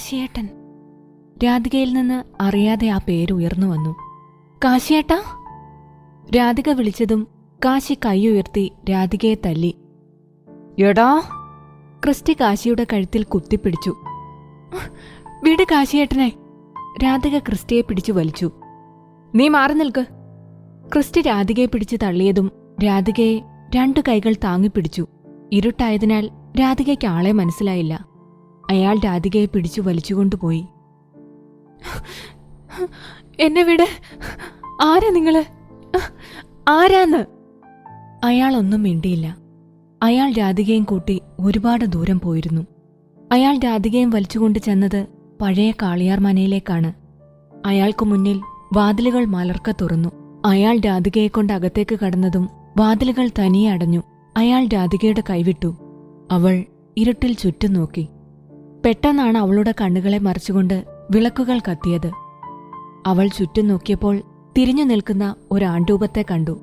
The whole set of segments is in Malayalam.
കാശിയേട്ടൻ. രാധികയിൽ നിന്ന് അറിയാതെ ആ പേര് ഉയർന്നു വന്നു. കാശിയേട്ടാ! രാധിക വിളിച്ചതും കാശി കൈയുയർത്തി രാധികയെ തല്ലി. എടാ! ക്രിസ്റ്റി കാശിയുടെ കഴുത്തിൽ കുത്തിപ്പിടിച്ചു. വിട് കാശിയേട്ടനെ! രാധിക ക്രിസ്റ്റിയെ പിടിച്ചു വലിച്ചു. നീ മാറി നിൽക്ക്! ക്രിസ്റ്റി രാധികയെ പിടിച്ചു തള്ളിയതും രാധികയെ 2 കൈകൾ താങ്ങിപ്പിടിച്ചു. ഇരുട്ടായതിനാൽ രാധികയ്ക്ക് ആളെ മനസ്സിലായില്ല. അയാൾ രാധികയെ പിടിച്ചു വലിച്ചുകൊണ്ടുപോയി. എന്നെ വിട്! ആരാ നിങ്ങള്? ആരാന്ന്? അയാളൊന്നും മിണ്ടിയില്ല. അയാൾ രാധികയും കൂട്ടി ഒരുപാട് ദൂരം പോയിരുന്നു. അയാൾ രാധികയും വലിച്ചുകൊണ്ട് ചെന്നത് പഴയ കാളിയാർ മനയിലേക്കാണ്. അയാൾക്കു മുന്നിൽ വാതിലുകൾ മലർക്ക തുറന്നു. അയാൾ രാധികയെക്കൊണ്ട് അകത്തേക്ക് കടന്നതും വാതിലുകൾ തനിയെ അടഞ്ഞു. അയാൾ രാധികയുടെ കൈവിട്ടു. അവൾ ഇരുട്ടിൽ ചുറ്റും നോക്കി. പെട്ടെന്നാണ് അവളുടെ കണ്ണുകളെ മറച്ചുകൊണ്ട് വിളക്കുകൾ കത്തിയത്. അവൾ ചുറ്റും നോക്കിയപ്പോൾ തിരിഞ്ഞു നിൽക്കുന്ന ഒരാണ്ടൂപത്തെ കണ്ടു.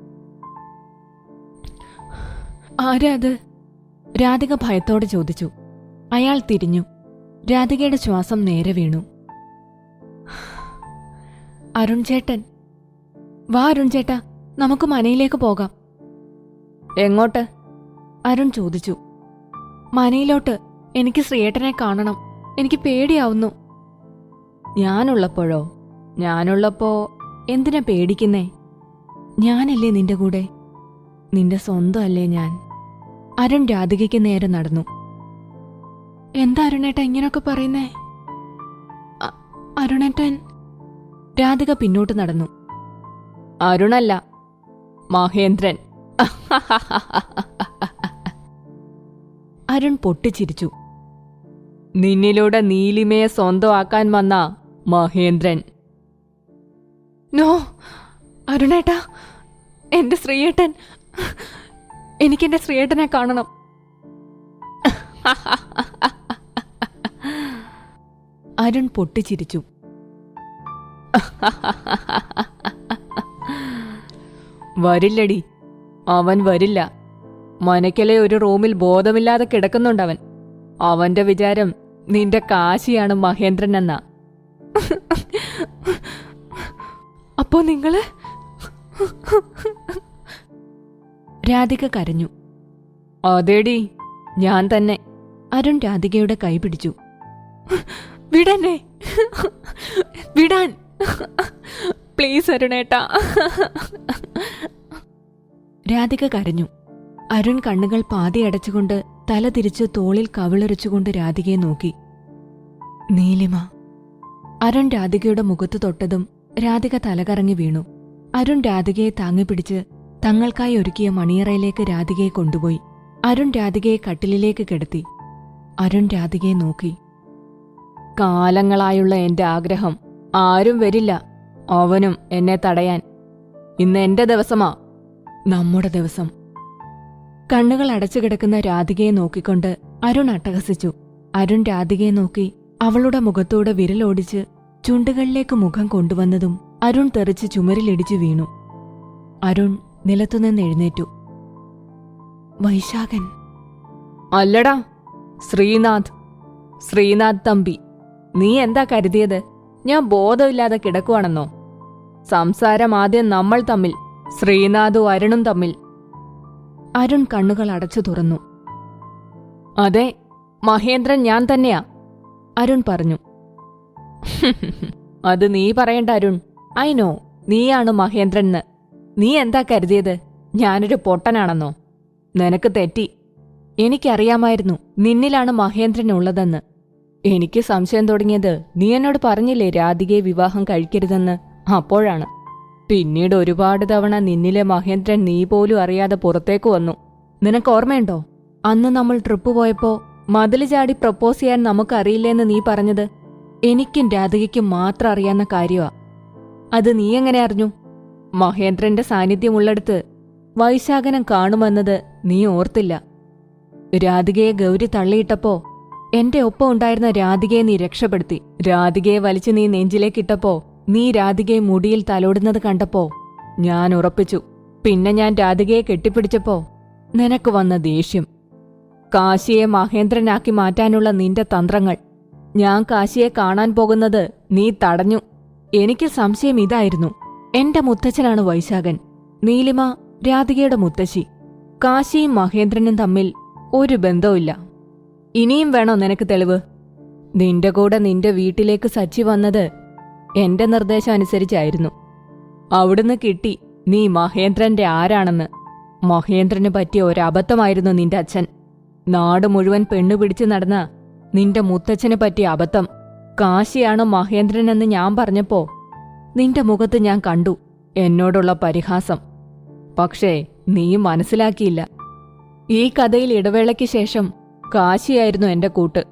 ആരാ അത്? രാധിക ഭയത്തോടെ ചോദിച്ചു. അയാൾ തിരിഞ്ഞു. രാധികയുടെ ശ്വാസം നേരെ വീണു. അരുൺ ചേട്ടൻ! വാ അരുൺ ചേട്ടാ, നമുക്ക് മനയിലേക്ക് പോകാം. എങ്ങോട്ട്? അരുൺ ചോദിച്ചു. മനയിലോട്ട്. എനിക്ക് ശ്രീയേട്ടനെ കാണണം. എനിക്ക് പേടിയാവുന്നു. ഞാനുള്ളപ്പോഴോ? ഞാനുള്ളപ്പോ എന്തിനാ പേടിക്കുന്നേ? ഞാനല്ലേ നിന്റെ കൂടെ? നിന്റെ സ്വന്തം അല്ലേ ഞാൻ? അരുൺ രാധികയ്ക്ക് നേരെ നടന്നു. എന്താ അരുണേട്ട ഇങ്ങനൊക്കെ പറയുന്നേ? അരുണേട്ടൻ. രാധിക പിന്നോട്ട് നടന്നു. അരുണല്ല, മഹേന്ദ്രൻ. അരുൺ പൊട്ടിച്ചിരിച്ചു. നിന്നിലൂടെ നീലിമയെ സ്വന്തമാക്കാൻ വന്ന മഹേന്ദ്രൻ. നോ അരുണേട്ടാ, എന്റെ ശ്രീയേട്ടൻ! എനിക്കെന്റെ ശ്രീയേട്ടനെ കാണണം. അരുൺ പൊട്ടിച്ചിരിച്ചു. വരില്ലടി, അവൻ വരില്ല. മനക്കലെ ഒരു റൂമിൽ ബോധമില്ലാതെ കിടക്കുന്നുണ്ടവൻ. അവന്റെ വിചാരം നിന്റെ കാശിയാണ് മഹേന്ദ്രൻ എന്നാ. അപ്പോ നിങ്ങള്? രാധിക കരഞ്ഞു. അതേടി, ഞാൻ തന്നെ. അരുൺ രാധികയുടെ കൈ പിടിച്ചു. വിടന്നെ! വിടാൻ! പ്ലീസ് അരുണേട്ടാ! രാധിക കരഞ്ഞു. അരുൺ കണ്ണുകൾ പാതി അടച്ചുകൊണ്ട് തല തിരിച്ചു തോളിൽ കവിളൊരച്ചുകൊണ്ട് രാധികയെ നോക്കി. നീലിമ! അരുൺ രാധികയുടെ മുഖത്ത് തൊട്ടതും രാധിക തലകറങ്ങി വീണു. അരുൺ രാധികയെ താങ്ങിപ്പിടിച്ച് തങ്ങൾക്കായി ഒരുക്കിയ മണിയറയിലേക്ക് രാധികയെ കൊണ്ടുപോയി. അരുൺ രാധികയെ കട്ടിലിലേക്ക് കിടത്തി. അരുൺ രാധികയെ നോക്കി. കാലങ്ങളായുള്ള എന്റെ ആഗ്രഹം. ആരും വരില്ല, അവനും എന്നെ തടയാൻ. ഇന്ന് എന്റെ ദിവസമാ, നമ്മുടെ ദിവസം. കണ്ണുകൾ അടച്ചുകിടക്കുന്ന രാധികയെ നോക്കിക്കൊണ്ട് അരുൺ അട്ടഹസിച്ചു. അരുൺ രാധികയെ നോക്കി അവളുടെ മുഖത്തൂടെ വിരലോടിച്ച് ചുണ്ടുകളിലേക്ക് മുഖം കൊണ്ടുവന്നതും അരുൺ തെറിച്ച് ചുമരിലിടിച്ചു വീണു. അരുൺ നിലത്തുനിന്ന് എഴുന്നേറ്റു. വൈശാഖൻ! അല്ലടാ, ശ്രീനാഥ്. ശ്രീനാഥ് തമ്പി. നീ എന്താ കരുതിയത്? ഞാൻ ബോധമില്ലാതെ കിടക്കുവാണെന്നോ? സംസാരം ആദ്യം നമ്മൾ തമ്മിൽ, ശ്രീനാഥും അരുണും തമ്മിൽ. അരുൺ കണ്ണുകൾ അടച്ചു തുറന്നു. അതെ, മഹേന്ദ്രൻ ഞാൻ തന്നെയാ, അരുൺ പറഞ്ഞു. അത് നീ പറയണ്ട അരുൺ. ഐ നോ, നീയാണ് മഹേന്ദ്രന്. നീ എന്താ കരുതിയത് ഞാനൊരു പൊട്ടനാണെന്നോ? നിനക്ക് തെറ്റി. എനിക്കറിയാമായിരുന്നു നിന്നിലാണ് മഹേന്ദ്രൻ ഉള്ളതെന്ന്. എനിക്ക് സംശയം തുടങ്ങിയത് നീ എന്നോട് പറഞ്ഞില്ലേ രാധികയെ വിവാഹം കഴിക്കരുതെന്ന്? അപ്പോഴാണ്. പിന്നീട് ഒരുപാട് തവണ നിന്നിലെ മഹേന്ദ്രൻ നീ പോലും അറിയാതെ പുറത്തേക്ക് വന്നു. നിനക്ക് ഓർമ്മയുണ്ടോ അന്ന് നമ്മൾ ട്രിപ്പ് പോയപ്പോ മതില് ചാടി പ്രപ്പോസ് ചെയ്യാൻ നമുക്കറിയില്ലെന്ന് നീ പറഞ്ഞത്? എനിക്കും രാധികയ്ക്കും മാത്രം അറിയാവുന്ന കാര്യമാ. അത് നീ എങ്ങനെ അറിഞ്ഞു? മഹേന്ദ്രന്റെ സാന്നിധ്യമുള്ളിടത്ത് വൈശാഖനം കാണുമെന്നത് നീ ഓർത്തില്ല. രാധികയെ ഗൗരി തള്ളിയിട്ടപ്പോ എന്റെ ഒപ്പം ഉണ്ടായിരുന്ന രാധികയെ നീ രക്ഷപ്പെടുത്തി. രാധികയെ വലിച്ചു നീ നെഞ്ചിലേക്കിട്ടപ്പോ നീ രാധികയെ മുടിയിൽ തലോടുന്നത് കണ്ടപ്പോ ഞാൻ ഉറപ്പിച്ചു. പിന്നെ ഞാൻ രാധികയെ കെട്ടിപ്പിടിച്ചപ്പോ നിനക്ക് വന്ന ദേഷ്യം. കാശിയെ മഹേന്ദ്രനാക്കി മാറ്റാനുള്ള നിന്റെ തന്ത്രങ്ങൾ. ഞാൻ കാശിയെ കാണാൻ പോകുന്നത് നീ തടഞ്ഞു. എനിക്ക് സംശയം ഇതായിരുന്നു. എന്റെ മുത്തച്ഛനാണ് വൈശാഖൻ. നീലിമ രാധികയുടെ മുത്തശ്ശി. കാശിയും മഹേന്ദ്രനും തമ്മിൽ ഒരു ബന്ധവുമില്ല. ഇനിയും വേണോ നിനക്ക് തെളിവ്? നിന്റെ കൂടെ നിന്റെ വീട്ടിലേക്ക് സച്ചി വന്നത് എന്റെ നിർദ്ദേശം അനുസരിച്ചായിരുന്നു. അവിടുന്ന് കിട്ടി നീ മഹേന്ദ്രന്റെ ആരാണെന്ന്. മഹേന്ദ്രന് പറ്റിയ ഒരബദ്ധമായിരുന്നു നിന്റെ അച്ഛൻ. നാട് മുഴുവൻ പെണ്ണുപിടിച്ചു നടന്ന നിന്റെ മുത്തച്ഛന് പറ്റിയ അബദ്ധം. കാശിയാണ് മഹേന്ദ്രനെന്ന് ഞാൻ പറഞ്ഞപ്പോ നിന്റെ മുഖത്ത് ഞാൻ കണ്ടു എന്നോടുള്ള പരിഹാസം. പക്ഷേ നീ മനസ്സിലാക്കിയില്ല. ഈ കഥയിൽ ഇടവേളയ്ക്ക് ശേഷം കാശിയായിരുന്നു എന്റെ കൂട്ട്.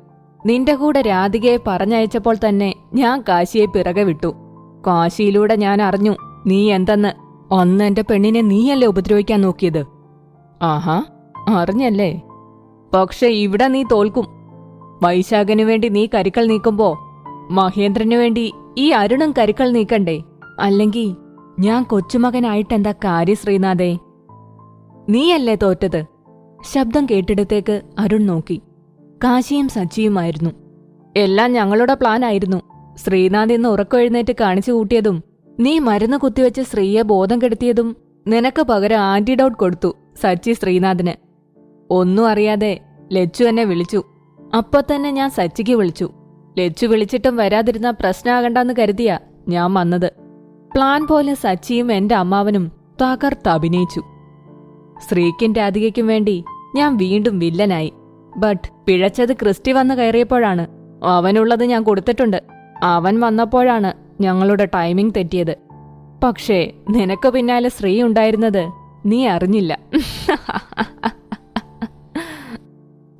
നിന്റെ കൂടെ രാധികയെ പറഞ്ഞയച്ചപ്പോൾ തന്നെ ഞാൻ കാശിയെ പിറകെ വിട്ടു. കാശിയിലൂടെ ഞാൻ അറിഞ്ഞു നീ എന്തെന്ന്. അന്ന് എന്റെ പെണ്ണിനെ നീയല്ലേ ഉപദ്രവിക്കാൻ നോക്കിയത്? ആഹാ, അറിഞ്ഞല്ലേ? പക്ഷെ ഇവിടെ നീ തോൽക്കും. വൈശാഖനു വേണ്ടി നീ കരുക്കൾ നീക്കുമ്പോ മഹേന്ദ്രനു വേണ്ടി ഈ അരുണും കരുക്കൾ നീക്കണ്ടേ? അല്ലെങ്കിൽ ഞാൻ കൊച്ചുമകനായിട്ടെന്താ കാര്യം ശ്രീനാഥേ? നീയല്ലേ തോറ്റത്? ശബ്ദം കേട്ടിടത്തേക്ക് അരുൺ നോക്കി. കാശിയും സച്ചിയുമായിരുന്നു. എല്ലാം ഞങ്ങളുടെ പ്ലാനായിരുന്നു. ശ്രീനാഥ് ഇന്ന് ഉറക്കൊഴുന്നേറ്റ് കാണിച്ചു കൂട്ടിയതും നീ മരുന്ന് കുത്തിവെച്ച് ശ്രീയെ ബോധം കെടുത്തിയതും നിനക്ക് പകരം ആന്റിഡോട്ട് കൊടുത്തു സച്ചി ശ്രീനാഥിന്. ഒന്നും അറിയാതെ ലച്ചു എന്നെ വിളിച്ചു. അപ്പൊ തന്നെ ഞാൻ സച്ചിക്ക് വിളിച്ചു. ലച്ചു വിളിച്ചിട്ടും വരാതിരുന്ന പ്രശ്നമാകണ്ടെന്ന് കരുതിയാ ഞാൻ വന്നത്. പ്ലാൻ പോലെ സച്ചിയും എന്റെ അമ്മാവനും തകർത്തഭിനയിച്ചു. ശ്രീക്കും രാധികയ്ക്കും വേണ്ടി ഞാൻ വീണ്ടും വില്ലനായി. ബട്ട് പിഴച്ചത് ക്രിസ്റ്റി വന്ന് കയറിയപ്പോഴാണ്. അവനുള്ളത് ഞാൻ കൊടുത്തിട്ടുണ്ട്. അവൻ വന്നപ്പോഴാണ് ഞങ്ങളുടെ ടൈമിംഗ് തെറ്റിയത്. പക്ഷേ നിനക്ക് പിന്നാലെ ശ്രീ ഉണ്ടായിരുന്നത് നീ അറിഞ്ഞില്ല.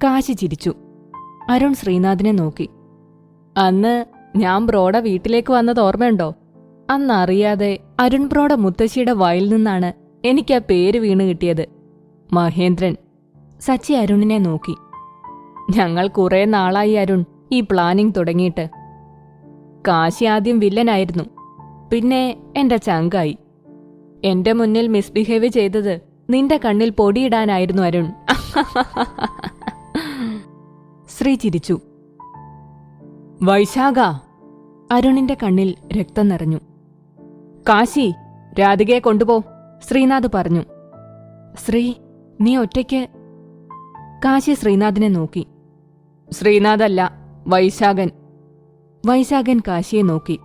കാശി ചിരിച്ചു. അരുൺ ശ്രീനാഥിനെ നോക്കി. അന്ന് ഞാൻ ബ്രോയുടെ വീട്ടിലേക്ക് വന്നത് ഓർമ്മയുണ്ടോ? അന്നറിയാതെ അരുൺ ബ്രോയുടെ മുത്തശ്ശിയുടെ വായിൽ നിന്നാണ് എനിക്ക് ആ പേര് വീണ് കിട്ടിയത്, മഹേന്ദ്രൻ. സച്ചി അരുണിനെ നോക്കി. ഞങ്ങൾ കുറെ നാളായി അരുൺ ഈ പ്ലാനിംഗ് തുടങ്ങിയിട്ട്. കാശി ആദ്യം വില്ലനായിരുന്നു, പിന്നെ എന്റെ ചങ്കായി. എന്റെ മുന്നിൽ മിസ്ബിഹേവ് ചെയ്തത് നിന്റെ കണ്ണിൽ പൊടിയിടാനായിരുന്നു അരുൺ. ശ്രീ ചിരിച്ചു. വൈശാഖ! അരുണിന്റെ കണ്ണിൽ രക്തം നിറഞ്ഞു. കാശി, രാധികയെ കൊണ്ടുപോ, ശ്രീനാഥ് പറഞ്ഞു. ശ്രീ, നീ ഒറ്റയ്ക്ക്? കാശി ശ്രീനാഥിനെ നോക്കി. ശ്രീനാഥല്ല, വൈശാഖൻ. വൈശാഖൻ കാശിയെ നോക്കി.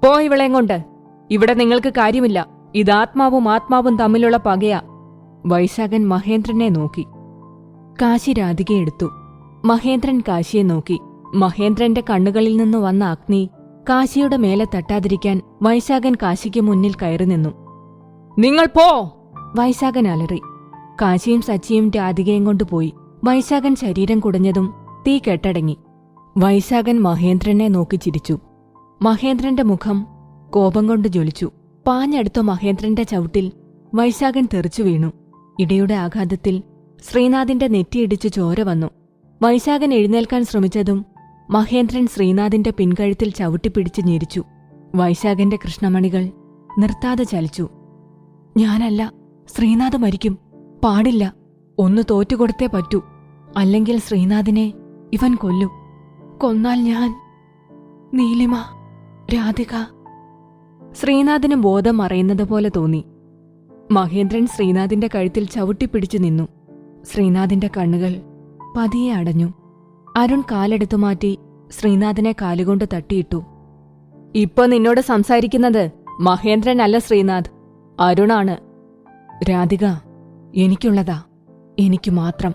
പോ ഇവളെയും കൊണ്ട്. ഇവിടെ നിങ്ങൾക്ക് കാര്യമില്ല. ഇതാത്മാവും ആത്മാവും തമ്മിലുള്ള പകയാ. വൈശാഖൻ മഹേന്ദ്രനെ നോക്കി. കാശി രാധികയെ എടുത്തു. മഹേന്ദ്രൻ കാശിയെ നോക്കി. മഹേന്ദ്രന്റെ കണ്ണുകളിൽ നിന്ന് വന്ന അഗ്നി കാശിയുടെ മേലെ തട്ടാതിരിക്കാൻ വൈശാഖൻ കാശിക്ക് മുന്നിൽ കയറി നിന്നു. നിങ്ങൾ പോ! വൈശാഖൻ അലറി. കാശിയും സച്ചിയും രാധികയും കൊണ്ടുപോയി. വൈശാഖൻ ശരീരം കുടഞ്ഞതും തീ കെട്ടടങ്ങി. വൈശാഖൻ മഹേന്ദ്രനെ നോക്കി ചിരിച്ചു. മഹേന്ദ്രന്റെ മുഖം കോപം കൊണ്ട് ജ്വലിച്ചു. പാഞ്ഞടുത്ത മഹേന്ദ്രന്റെ ചവിട്ടിൽ വൈശാഖൻ തെറിച്ചു വീണു. ഇടയുടെ ആഘാതത്തിൽ ശ്രീനാഥിന്റെ നെറ്റിയിടിച്ചു ചോര വന്നു. വൈശാഖൻ എഴുന്നേൽക്കാൻ ശ്രമിച്ചതും മഹേന്ദ്രൻ ശ്രീനാഥിന്റെ പിൻകഴുത്തിൽ ചവിട്ടിപ്പിടിച്ച് ഞെരിച്ചു. വൈശാഖന്റെ കൃഷ്ണമണികൾ നിർത്താതെ ചലിച്ചു. ഞാനല്ല, ശ്രീനാഥ് മരിക്കും. പാടില്ല. ഒന്ന് തോറ്റുകൊടുത്തേ പറ്റൂ. അല്ലെങ്കിൽ ശ്രീനാഥിനെ ഇവൻ കൊല്ലും. കൊന്നാൽ ഞാൻ, നീലിമ, രാധിക. ശ്രീനാഥിന് ബോധം മറയുന്നത് പോലെ തോന്നി. മഹേന്ദ്രൻ ശ്രീനാഥിന്റെ കഴുത്തിൽ ചവിട്ടിപ്പിടിച്ചു നിന്നു. ശ്രീനാഥിന്റെ കണ്ണുകൾ പതിയെ അടഞ്ഞു. അരുൺ കാലെടുത്തു മാറ്റി ശ്രീനാഥിനെ കാലുകൊണ്ട് തട്ടിയിട്ടു. ഇപ്പൊ നിന്നോട് സംസാരിക്കുന്നത് മഹേന്ദ്രൻ അല്ല ശ്രീനാഥ്, അരുണാണ്. രാധിക എനിക്കുള്ളതാ, എനിക്ക് മാത്രം.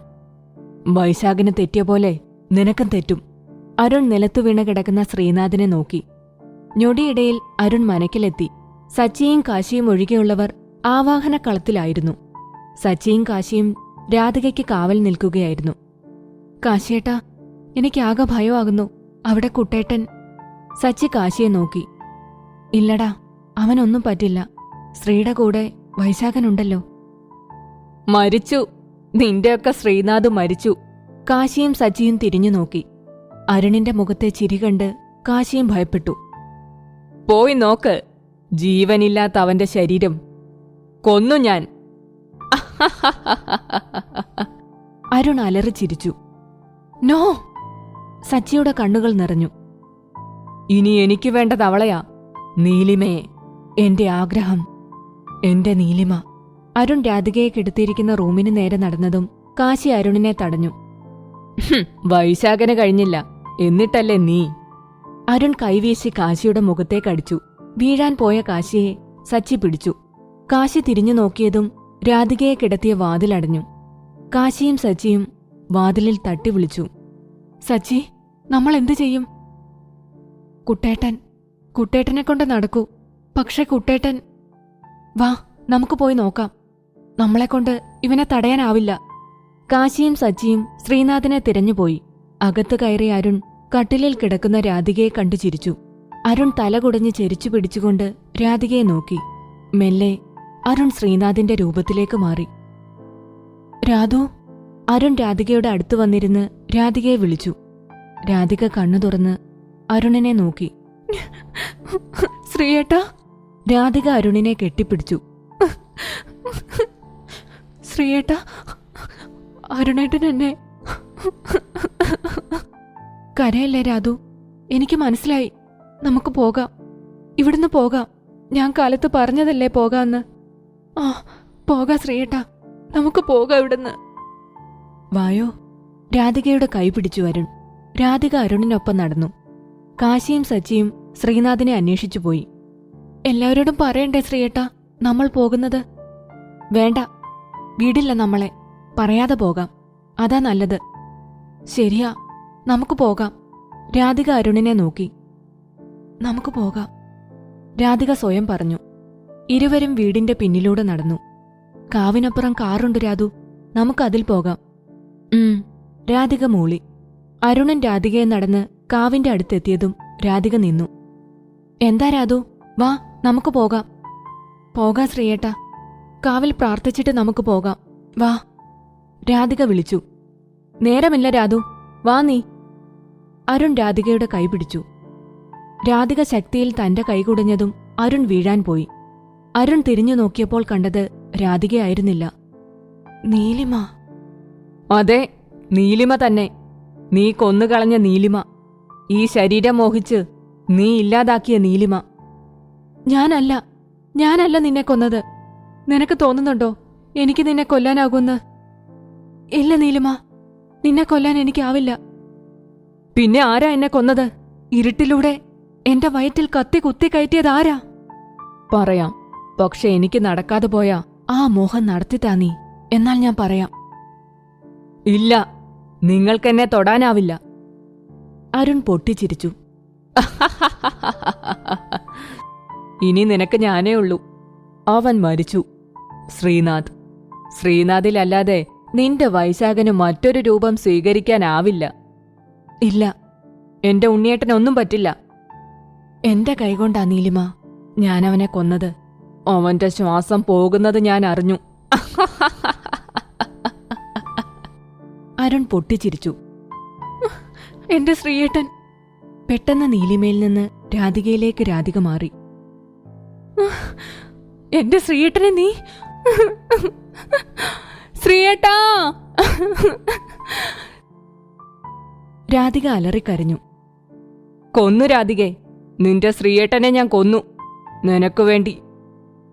വൈശാഖിന് തെറ്റിയ പോലെ നിനക്കും തെറ്റും. അരുൺ നിലത്തു വീണ് കിടക്കുന്ന ശ്രീനാഥിനെ നോക്കി. ഞൊടിയിടയിൽ അരുൺ മനക്കിലെത്തി. സച്ചിയും കാശിയും ഒഴികെയുള്ളവർ ആവാഹനക്കളത്തിലായിരുന്നു. സച്ചിയും കാശിയും രാധികയ്ക്ക് കാവൽ നിൽക്കുകയായിരുന്നു. കാശിയേട്ടാ, എനിക്കാകെ ഭയമാകുന്നു. അവിടെ കുട്ടേട്ടൻ. സച്ചി കാശിയെ നോക്കി. ഇല്ലടാ, അവനൊന്നും പറ്റില്ല. ശ്രീയുടെ കൂടെ വൈശാഖനുണ്ടല്ലോ. മരിച്ചു. നിന്റെയൊക്കെ ശ്രീനാഥ് മരിച്ചു. കാശിയും സച്ചിയും തിരിഞ്ഞു നോക്കി. അരുണിന്റെ മുഖത്തെ ചിരി കണ്ട് കാശിയും ഭയപ്പെട്ടു. പോയി നോക്ക്, ജീവനില്ലാത്ത അവന്റെ ശരീരം കൊന്നു ഞാൻ. അരുൺ അലറി ചിരിച്ചു. നോ! സച്ചിയുടെ കണ്ണുകൾ നിറഞ്ഞു. ഇനി എനിക്ക് വേണ്ടത് അവളെയാ, നീലിമയെ, എന്റെ ആഗ്രഹം, എന്റെ നീലിമ. അരുൺ രാധികയെ കിടത്തിയിരിക്കുന്ന റൂമിന് നേരെ നടന്നതും കാശി അരുണിനെ തടഞ്ഞു. വൈശാഖന് കഴിഞ്ഞില്ല, എന്നിട്ടല്ലേ നീ? അരുൺ കൈവീശി കാശിയുടെ മുഖത്തേക്കടിച്ചു. വീഴാൻ പോയ കാശിയെ സച്ചി പിടിച്ചു. കാശി തിരിഞ്ഞു നോക്കിയതും രാധികയെ കിടത്തിയ വാതിലടഞ്ഞു. കാശിയും സച്ചിയും വാതിലിൽ തട്ടി വിളിച്ചു. സച്ചി, നമ്മൾ എന്തു ചെയ്യും? കുട്ടേട്ടനെ കൊണ്ട് നടക്കൂ. പക്ഷെ കുട്ടേട്ടൻ... വാ, നമുക്ക് പോയി നോക്കാം. നമ്മളെക്കൊണ്ട് ഇവനെ തടയാനാവില്ല. കാശിയും സച്ചിയും ശ്രീനാഥിനെ തിരഞ്ഞുപോയി. അകത്ത് കയറി അരുൺ കട്ടിലിൽ കിടക്കുന്ന രാധികയെ കണ്ടു ചിരിച്ചു. അരുൺ തല കുടഞ്ഞ് ചെരിച്ചു പിടിച്ചുകൊണ്ട് രാധികയെ നോക്കി. മെല്ലെ അരുൺ ശ്രീനാഥിന്റെ രൂപത്തിലേക്ക് മാറി. രാധു. അരുൺ രാധികയുടെ അടുത്തു വന്നിരുന്ന് രാധികയെ വിളിച്ചു. രാധിക കണ്ണു തുറന്ന് അരുണിനെ നോക്കി. ശ്രീയേട്ടാ. രാധിക അരുണിനെ കെട്ടിപ്പിടിച്ചു. ശ്രീയേട്ടാ, അരുണേട്ടൻ എന്നെ... കരയല്ലേ രാധു, എനിക്ക് മനസ്സിലായി. നമുക്ക് പോകാം, ഇവിടുന്ന് പോകാം. ഞാൻ കാലത്ത് പറഞ്ഞതല്ലേ പോകാന്ന്. ആ, പോകാം ശ്രീയേട്ടാ, നമുക്ക് പോകാം ഇവിടുന്ന്. വായോ. രാധികയുടെ കൈ പിടിച്ചു അരുൺ. രാധിക അരുണിനൊപ്പം നടന്നു. കാശിയും സച്ചിയും ശ്രീനാഥിനെ അന്വേഷിച്ചു പോയി. എല്ലാവരോടും പറയണ്ടേ ശ്രീയേട്ടാ നമ്മൾ പോകുന്നത്? വേണ്ട, വീടില്ല നമ്മളെ. പറയാതെ പോകാം, അതാ നല്ലത്. ശരിയാ, നമുക്ക് പോകാം. രാധിക അരുണിനെ നോക്കി. നമുക്ക് പോകാം, രാധിക സ്വയം പറഞ്ഞു. ഇരുവരും വീടിന്റെ പിന്നിലൂടെ നടന്നു. കാവിനപ്പുറം കാറുണ്ട് രാധു, നമുക്കതിൽ പോകാം. രാധിക മൂളി. അരുണൻ രാധികയെ നടന്ന് കാവിന്റെ അടുത്തെത്തിയതും രാധിക നിന്നു. എന്താ രാധു, വാ, നമുക്ക് പോകാം. പോകാം ശ്രീയേട്ടാ, കാവിൽ പ്രാർത്ഥിച്ചിട്ട് നമുക്ക് പോകാം. വാ. രാധിക വിളിച്ചു. നേരമില്ല രാധു, വാ നീ. അരുൺ രാധികയുടെ കൈ പിടിച്ചു. രാധിക ശക്തിയിൽ തന്റെ കൈ കുടഞ്ഞതും അരുൺ വീഴാൻ പോയി. അരുൺ തിരിഞ്ഞു നോക്കിയപ്പോൾ കണ്ടത് രാധികയായിരുന്നില്ല, നീലിമ. അതെ, നീലിമ തന്നെ. നീ കൊന്നുകളഞ്ഞ നീലിമ. ഈ ശരീരം മോഹിച്ച് നീ ഇല്ലാതാക്കിയ നീലിമ. ഞാനല്ല നിന്നെ കൊന്നത്. നിനക്ക് തോന്നുന്നുണ്ടോ എനിക്ക് നിന്നെ കൊല്ലാനാകുമെന്ന്? ഇല്ല നീലിമ, നിന്നെ കൊല്ലാൻ എനിക്കാവില്ല. പിന്നെ ആരാ എന്നെ കൊന്നത്? ഇരുട്ടിലൂടെ എന്റെ വയറ്റിൽ കത്തി കുത്തി കയറ്റിയതാരാ? പറയാം, പക്ഷെ എനിക്ക് നടക്കാതെ പോയാ ആ മോഹം നടത്തിത്താ നീ. എന്നാൽ ഞാൻ പറയാം. ഇല്ല, നിങ്ങൾക്കെന്നെ തൊടാനാവില്ല. അരുൺ പൊട്ടിച്ചിരിച്ചു. ഇനി നിനക്ക് ഞാനേ ഉള്ളൂ. അവൻ മരിച്ചു, ശ്രീനാഥ്. ശ്രീനാഥിലല്ലാതെ നിന്റെ വൈശാഖന് മറ്റൊരു രൂപം സ്വീകരിക്കാനാവില്ല. ഇല്ല, എന്റെ ഉണ്ണിയേട്ടനൊന്നും പറ്റില്ല. എന്റെ കൈകൊണ്ടാ നീലിമ ഞാനവനെ കൊന്നത്. അവന്റെ ശ്വാസം പോകുന്നത് ഞാൻ അറിഞ്ഞു. അരുൺ പൊട്ടിച്ചിരിച്ചു. എന്റെ ശ്രീയേട്ടൻ. പെട്ടെന്ന് നീലിമയിൽ നിന്ന് രാധികയിലേക്ക് രാധിക മാറി. എന്റെ ശ്രീയേട്ടനെ നീ... ശ്രീയേട്ടാ! രാധിക അലറിക്കരഞ്ഞു. കൊന്നു രാധികെ, നിന്റെ ശ്രീയേട്ടനെ ഞാൻ കൊന്നു. നിനക്കു വേണ്ടി.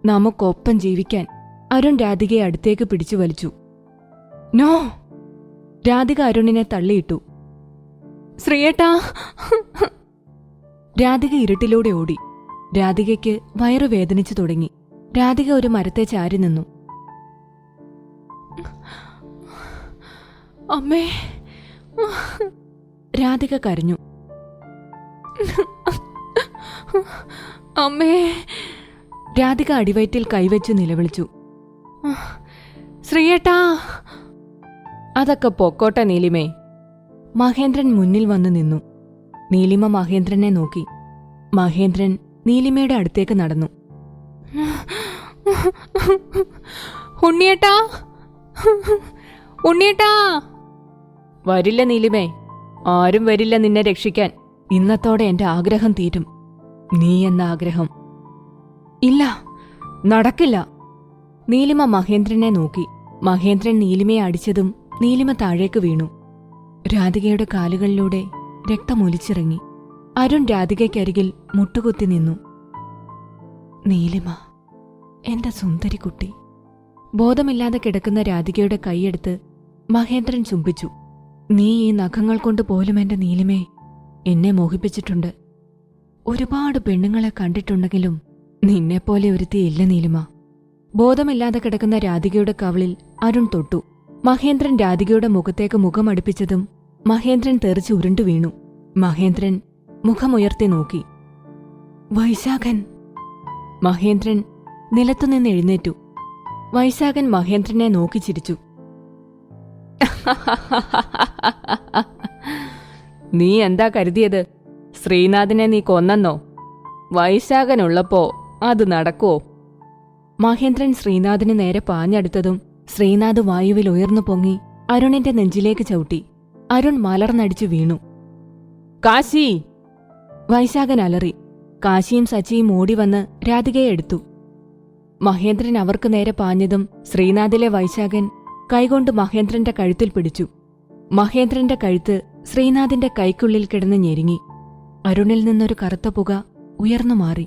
നമുക്കൊപ്പം ജീവിക്കാൻ. അരുൺ രാധികയെ അടുത്തേക്ക് പിടിച്ചു വലിച്ചു. നോ! രാധിക അരുണിനെ തള്ളിയിട്ടു. ശ്രീയേട്ടാ! രാധിക ഇരുട്ടിലൂടെ ഓടി. രാധികയ്ക്ക് വയറു വേദനിച്ചു തുടങ്ങി. രാധിക ഒരു മരത്തെ ചാരി നിന്നു. അമ്മേ! രാധിക കരഞ്ഞു. അമ്മേ! രാധിക അടിവയറ്റിൽ കൈവച്ചു നിലവിളിച്ചു. ശ്രീയേട്ടാ! അതൊക്കെ പൊക്കോട്ടെ നീലിമേ. മഹേന്ദ്രൻ മുന്നിൽ വന്നു നിന്നു. നീലിമ മഹേന്ദ്രനെ നോക്കി. മഹേന്ദ്രൻ നീലിമയുടെ അടുത്തേക്ക് നടന്നു. ഉണ്ണിയേട്ടാ! ഉണ്ണിയേട്ടാ! വരില്ല നീലിമേ, ആരും വരില്ല നിന്നെ രക്ഷിക്കാൻ. ഇന്നത്തോടെ എന്റെ ആഗ്രഹം തീരും. നീ എന്ന ആഗ്രഹം. ഇല്ല, നടക്കില്ല. നീലിമ മഹേന്ദ്രനെ നോക്കി. മഹേന്ദ്രൻ നീലിമയെ അടിച്ചതും നീലിമ താഴേക്ക് വീണു. രാധികയുടെ കാലുകളിലൂടെ രക്തമൊലിച്ചിറങ്ങി. അരുൺ രാധികയ്ക്കരികിൽ മുട്ടുകുത്തി നിന്നു. നീലിമ, എന്റെ സുന്ദരി കുട്ടി. ബോധമില്ലാതെ കിടക്കുന്ന രാധികയുടെ കൈയെടുത്ത് മഹേന്ദ്രൻ ചുംബിച്ചു. നീ ഈ നഖങ്ങൾ കൊണ്ട് പോലും എന്റെ നീലിമയെ എന്നെ മോഹിപ്പിച്ചിട്ടുണ്ട്. ഒരുപാട് പെണ്ണുങ്ങളെ കണ്ടിട്ടുണ്ടെങ്കിലും നിന്നെപ്പോലെ ഒരുത്തിയില്ല നീലിമ. ബോധമില്ലാതെ കിടക്കുന്ന രാധികയുടെ കവിളിൽ അരുൺ തൊട്ടു. മഹേന്ദ്രൻ രാധികയുടെ മുഖത്തേക്ക് മുഖമടുപ്പിച്ചതും മഹേന്ദ്രൻ തെറിച്ച് ഉരുണ്ടു വീണു. മഹേന്ദ്രൻ മുഖമുയർത്തി നോക്കി. വൈശാഖൻ! മഹേന്ദ്രൻ നിലത്തുനിന്ന് എഴുന്നേറ്റു. വൈശാഖൻ മഹേന്ദ്രനെ നോക്കി ചിരിച്ചു. നീ എന്താ കരുതിയത്? ശ്രീനാഥിനെ നീ കൊന്നെന്നോ? വൈശാഖനുള്ളപ്പോ അത് നടക്കുവോ? മഹേന്ദ്രൻ ശ്രീനാഥിന് നേരെ പാഞ്ഞടുത്തതും ശ്രീനാഥ് വായുവിൽ ഉയർന്നു പൊങ്ങി അരുണിന്റെ നെഞ്ചിലേക്ക് ചവിട്ടി. അരുൺ മലർന്നടിച്ചു വീണു. കാശി! വൈശാഖൻ അലറി. കാശിയും സച്ചിയും ഓടിവന്ന് രാധികയെ എടുത്തു. മഹേന്ദ്രൻ അവർക്ക് നേരെ പാഞ്ഞതും ശ്രീനാഥിലെ വൈശാഖൻ കൈകൊണ്ട് മഹേന്ദ്രന്റെ കഴുത്തിൽ പിടിച്ചു. മഹേന്ദ്രന്റെ കഴുത്ത് ശ്രീനാഥിന്റെ കൈക്കുള്ളിൽ കിടന്ന് ഞെരുങ്ങി. അരുണിൽ നിന്നൊരു കറുത്ത പുക ഉയർന്നു മാറി.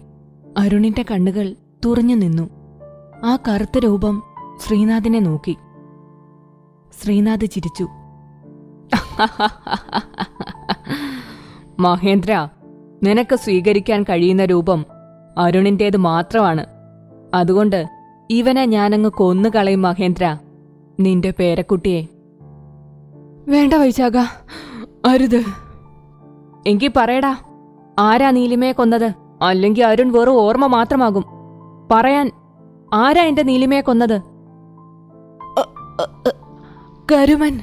അരുണിന്റെ കണ്ണുകൾ തുറഞ്ഞു നിന്നു. ആ കറുത്ത രൂപം ശ്രീനാഥിനെ നോക്കി. ശ്രീനാഥ് ചിരിച്ചു. മഹേന്ദ്ര, നിനക്ക് സ്വീകരിക്കാൻ കഴിയുന്ന രൂപം അരുണിന്റേത് മാത്രമാണ്. അതുകൊണ്ട് ഇവനെ ഞാനങ്ങ് കൊന്നുകളയും മഹേന്ദ്ര, നിന്റെ പേരക്കുട്ടിയെ. വേണ്ട വൈശാഖ, അരുത്. എങ്കി പറയടാ, ആരാ നീലിമയെ കൊന്നത്? അല്ലെങ്കിൽ അരുൺ വെറും ഓർമ്മ മാത്രമാകും. പറയാൻ, ആരാ എന്റെ നീലിമയെ കൊന്നത്? കരുമൻ!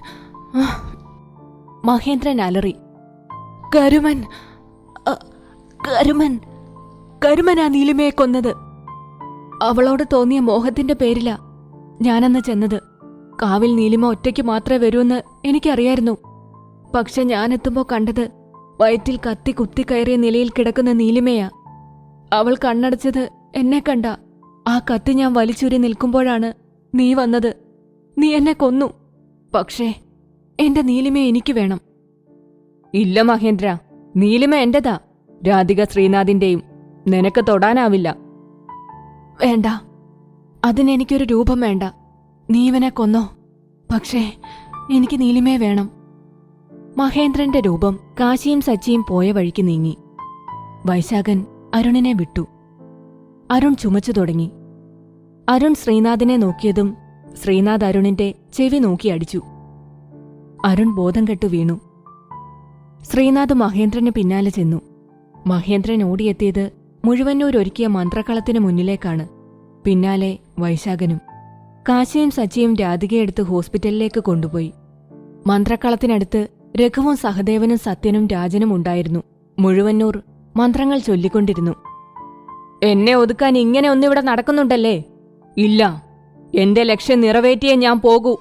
മഹേന്ദ്രൻ അലറി. കരുമൻ! കരുമൻ! കരുമനാ നീലിമയെ കൊന്നത്. അവളോട് തോന്നിയ മോഹത്തിന്റെ പേരിലാ ഞാനന്ന് ചെന്നത്. കാവിൽ നീലിമ ഒറ്റയ്ക്ക് മാത്രമേ വരുമെന്ന് എനിക്കറിയായിരുന്നു. പക്ഷെ ഞാനെത്തുമ്പോ കണ്ടത് വയറ്റിൽ കത്തി കുത്തിക്കയറിയ നിലയിൽ കിടക്കുന്ന നീലിമയാ. അവൾ കണ്ണടച്ചത് എന്നെ കണ്ട. ആ കത്തി ഞാൻ വലിച്ചൂരി നിൽക്കുമ്പോഴാണ് നീ വന്നത്. നീ എന്നെ കൊന്നു. പക്ഷേ എന്റെ നീലിമയെ എനിക്ക് വേണം. ഇല്ല മഹേന്ദ്ര, നീലിമ എന്റെതാ, രാധിക ശ്രീനാഥിന്റെയും. നിനക്ക് തൊടാനാവില്ല. വേണ്ട, അതിനെനിക്കൊരു രൂപം വേണ്ട. നീ ഇവനെ കൊന്നോ, പക്ഷേ എനിക്ക് നീലിമയെ വേണം. മഹേന്ദ്രന്റെ രൂപം കാശിയും സച്ചിയും പോയ വഴിക്ക് നീങ്ങി. വൈശാഖൻ അരുണിനെ വിട്ടു. അരുൺ ചുമച്ചു തുടങ്ങി. അരുൺ ശ്രീനാഥിനെ നോക്കിയതും ശ്രീനാഥ് അരുണിന്റെ ചെവി നോക്കി അടിച്ചു. അരുൺ ബോധം കെട്ടു വീണു. ശ്രീനാഥ് മഹേന്ദ്രന് പിന്നാലെ ചെന്നു. മഹേന്ദ്രൻ ഓടിയെത്തിയത് മുഴുവന്നൂരൊരുക്കിയ മന്ത്രക്കളത്തിന് മുന്നിലേക്കാണ്. പിന്നാലെ വൈശാഖനും. കാശിയും സച്ചിയും രാധികയെടുത്ത് ഹോസ്പിറ്റലിലേക്ക് കൊണ്ടുപോയി. മന്ത്രക്കളത്തിനടുത്ത് രഘുവും സഹദേവനും സത്യനും രാജനും ഉണ്ടായിരുന്നു. മുഴുവന്നൂർ മന്ത്രങ്ങൾ ചൊല്ലിക്കൊണ്ടിരുന്നു. എന്നെ ഒതുക്കാൻ ഇങ്ങനെ ഒന്നിവിടെ നടക്കുന്നുണ്ടല്ലേ? ഇല്ല, എന്റെ ലക്ഷ്യം നിറവേറ്റിയേ ഞാൻ പോകൂ.